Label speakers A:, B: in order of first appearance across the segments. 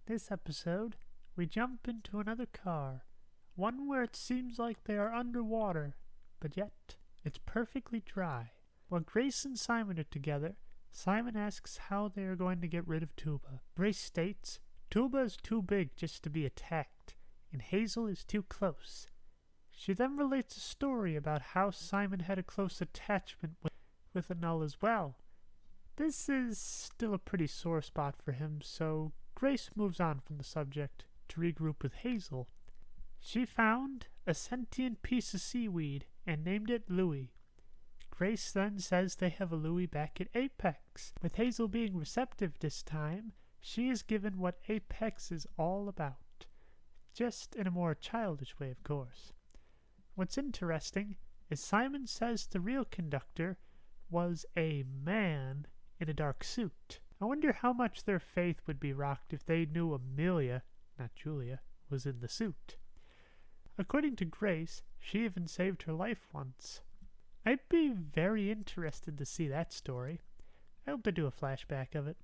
A: This episode, we jump into another car, one where it seems like they are underwater, but yet it's perfectly dry. While Grace and Simon are together, Simon asks how they are going to get rid of Tuba. Grace states Tuba is too big just to be attacked, and Hazel is too close. She then relates a story about how Simon had a close attachment with Annul as well. This is still a pretty sore spot for him, so Grace moves on from the subject to regroup with Hazel. She found a sentient piece of seaweed and named it Louie. Grace then says they have a Louie back at Apex. With Hazel being receptive this time, she is given what Apex is all about. Just in a more childish way, of course. What's interesting is Simon says the real conductor was a man in a dark suit. I wonder how much their faith would be rocked if they knew Amelia, not Julia, was in the suit. According to Grace, she even saved her life once. I'd be very interested to see that story. I hope they do a flashback of it.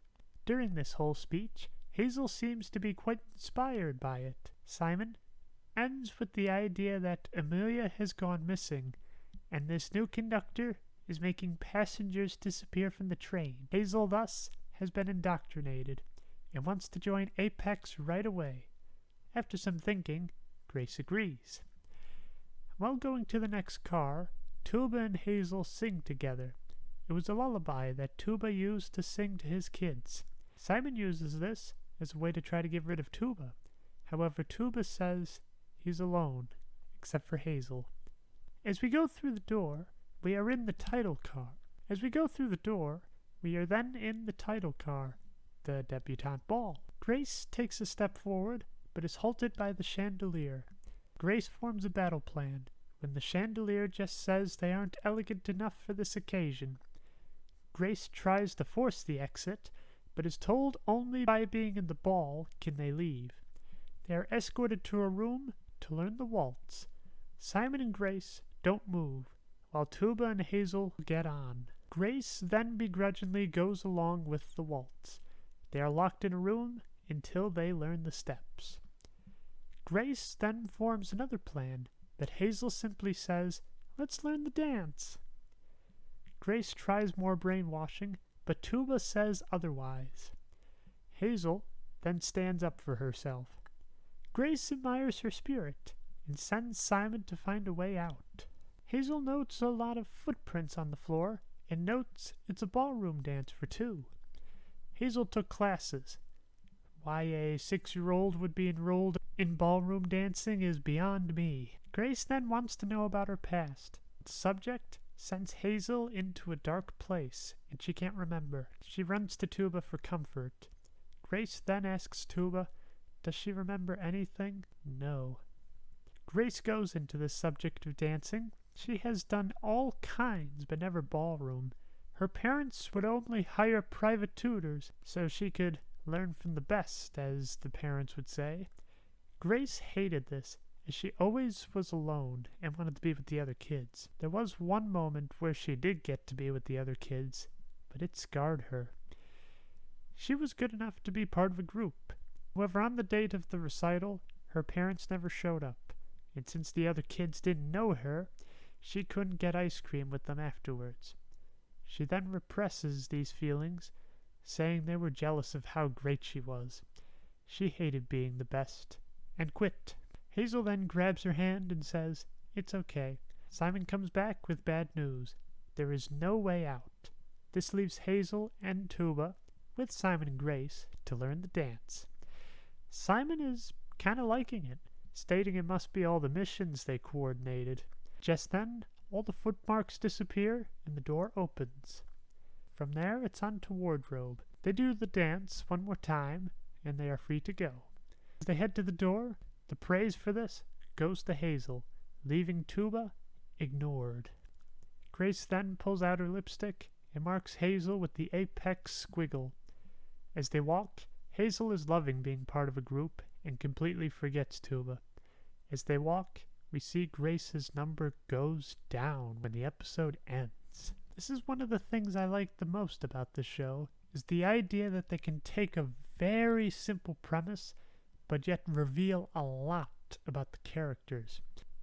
A: During this whole speech, Hazel seems to be quite inspired by it. Simon ends with the idea that Amelia has gone missing, and this new conductor is making passengers disappear from the train. Hazel thus has been indoctrinated and wants to join Apex right away. After some thinking, Grace agrees. While going to the next car, Tuba and Hazel sing together. It was a lullaby that Tuba used to sing to his kids. Simon uses this as a way to try to get rid of Tuba. However, Tuba says he's alone, except for Hazel. As we go through the door, we are in the title car. We are then in the title car, the Debutante ball. Grace takes a step forward, but is halted by the chandelier. Grace forms a battle plan, when the chandelier just says they aren't elegant enough for this occasion. Grace tries to force the exit, but is told only by being in the ball can they leave. They are escorted to a room to learn the waltz. Simon and Grace don't move, while Tuba and Hazel get on. Grace then begrudgingly goes along with the waltz. They are locked in a room until they learn the steps. Grace then forms another plan, but Hazel simply says, "Let's learn the dance." Grace tries more brainwashing, but Tuba says otherwise. Hazel then stands up for herself. Grace admires her spirit and sends Simon to find a way out. Hazel notes a lot of footprints on the floor and notes it's a ballroom dance for two. Hazel took classes. Why a 6-year-old would be enrolled in ballroom dancing is beyond me. Grace then wants to know about her past. The subject sends Hazel into a dark place, and she can't remember. She runs to Tuba for comfort. Grace then asks Tuba, does she remember anything? No. Grace goes into the subject of dancing. She has done all kinds, but never ballroom. Her parents would only hire private tutors, so she could learn from the best, as the parents would say. Grace hated this, as she always was alone and wanted to be with the other kids. There was one moment where she did get to be with the other kids, but it scarred her. She was good enough to be part of a group. However, on the date of the recital, her parents never showed up, and since the other kids didn't know her, she couldn't get ice cream with them afterwards. She then represses these feelings, saying they were jealous of how great she was. She hated being the best, and quit. Hazel then grabs her hand and says, "It's okay." Simon comes back with bad news. There is no way out. This leaves Hazel and Tuba, with Simon and Grace, to learn the dance. Simon is kind of liking it, stating it must be all the missions they coordinated. Just then, all the footmarks disappear and the door opens. From there, it's on to wardrobe. They do the dance one more time, and they are free to go. As they head to the door, the praise for this goes to Hazel, leaving Tuba ignored. Grace then pulls out her lipstick and marks Hazel with the apex squiggle. As they walk, Hazel is loving being part of a group and completely forgets Tuba. As they walk, we see Grace's number goes down when the episode ends. This is one of the things I like the most about this show, is the idea that they can take a very simple premise, but yet reveal a lot about the characters.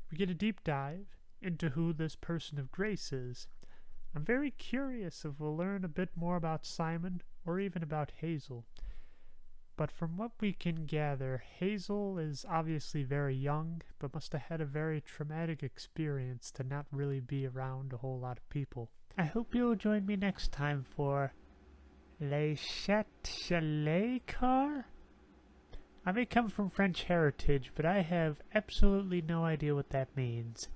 A: We get a deep dive into who this person of Grace is. I'm very curious if we'll learn a bit more about Simon or even about Hazel. But from what we can gather, Hazel is obviously very young, but must have had a very traumatic experience to not really be around a whole lot of people. I hope you'll join me next time for Chat Chale Car? I may come from French heritage, but I have absolutely no idea what that means.